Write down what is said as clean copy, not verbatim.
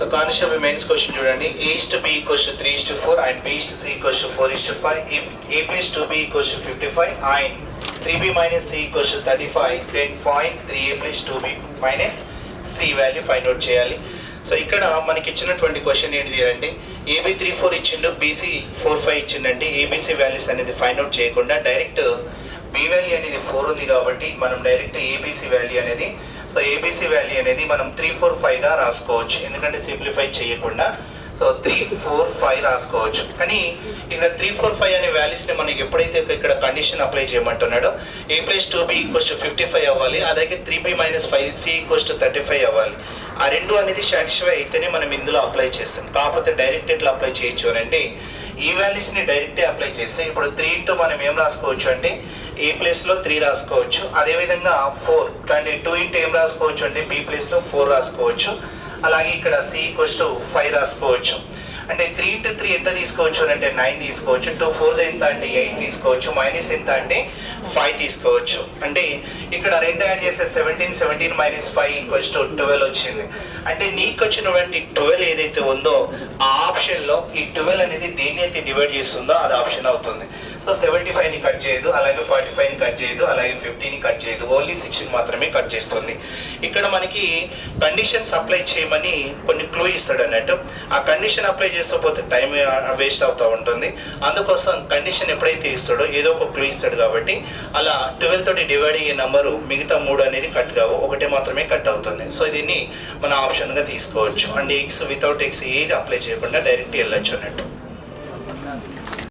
So constable mains question చూడండి. A is to B equals to 3 is to 4 and B is to C equals to 4 is to 5. If A plus 2B equals to 55 and 3B minus C equals to 35, then find 3A plus 2B minus C value find out చేయాలి. So ఇక్కడ మనకి ఇచ్చినటువంటి question ఏంటిది అంటే AB 34 ఇచ్చిండు, BC 45 ఇచ్చిండండి. ABC values అనేది find out చేయకుండా direct B value అనేది 4 ఉంది కాబట్టి మనం డైరెక్ట్ ABC వాల్యూ అనేది ABC వాల్యూ అనేది మనం 345గా రాసుకోవచ్చు, ఎందుకంటే సింప్లిఫై చేయకుండా. సో 345 రాసుకోవచ్చు. కానీ ఇక్కడ 345 అనే వాల్యూస్ని మనకి ఎప్పుడైతే ఇక్కడ కండిషన్ అప్లై చేయమంటున్నాడో A plus 2B equals to 55 అవ్వాలి, అలాగే 3B minus 5C equals to 35 అవ్వాలి. ఆ రెండు అనేది సాటిస్ఫై అయితేనే మనం ఇందులో అప్లై చేస్తాం. కాకపోతే డైరెక్ట్ ఎట్లా అప్లై చేయొచ్చు అని అంటే ఈ వాల్యూస్ని డైరెక్టే అప్లై చేస్తే ఇప్పుడు 3 ఇంటూ మనం ఏం రాసుకోవచ్చు అంటే A ప్లేస్లో 3 రాసుకోవచ్చు. అదేవిధంగా 4 అంటే 2 ఇంటూ ఏం రాసుకోవచ్చు అంటే B ప్లేస్లో 4 రాసుకోవచ్చు. అలాగే ఇక్కడ C ఈక్వల్స్ టు 5 రాసుకోవచ్చు. అంటే 3 ఇంటూ 3 ఎంత తీసుకోవచ్చు అంటే 9 తీసుకోవచ్చు. 2 4 ఎంత అంటే 8 తీసుకోవచ్చు. మైనస్ ఎంత అంటే 5 తీసుకోవచ్చు. అంటే ఇక్కడ రెండు యాడ్ చేస్తే 17 మైనస్ 5 ఈక్వల్స్ టు 12 వచ్చింది. అంటే నీకు వచ్చినటువంటి 12 ఏదైతే ఉందో ఆ ఆప్షన్లో ఈ 12 అనేది దేన్ని అయితే డివైడ్ చేస్తుందో అది ఆప్షన్ అవుతుంది. సో 75ని కట్ చేయదు, అలాగే 45ని కట్ చేయదు, అలాగే 50ని కట్ చేయదు, ఓన్లీ 6ని మాత్రమే కట్ చేస్తుంది. ఇక్కడ మనకి కండిషన్స్ అప్లై చేయమని కొన్ని క్లూ ఇస్తాడు అన్నట్టు. ఆ కండిషన్ అప్లై చేసకపోతే టైం వేస్ట్ అవుతూ ఉంటుంది. అందుకోసం కండిషన్ ఎప్పుడైతే ఇస్తాడో ఏదో ఒక క్లూ ఇస్తాడు కాబట్టి అలా 12 తోటి డివైడ్ అయ్యే నెంబరు మిగతా 3 అనేది కట్ కావు, ఒకటే మాత్రమే కట్ అవుతుంది. సో దీన్ని మన ఆప్షన్గా తీసుకోవచ్చు. అండ్ ఎక్స్ వితౌట్ ఎక్స్ ఏది అప్లై చేయకుండా డైరెక్ట్ వెళ్ళొచ్చు అన్నట్టు.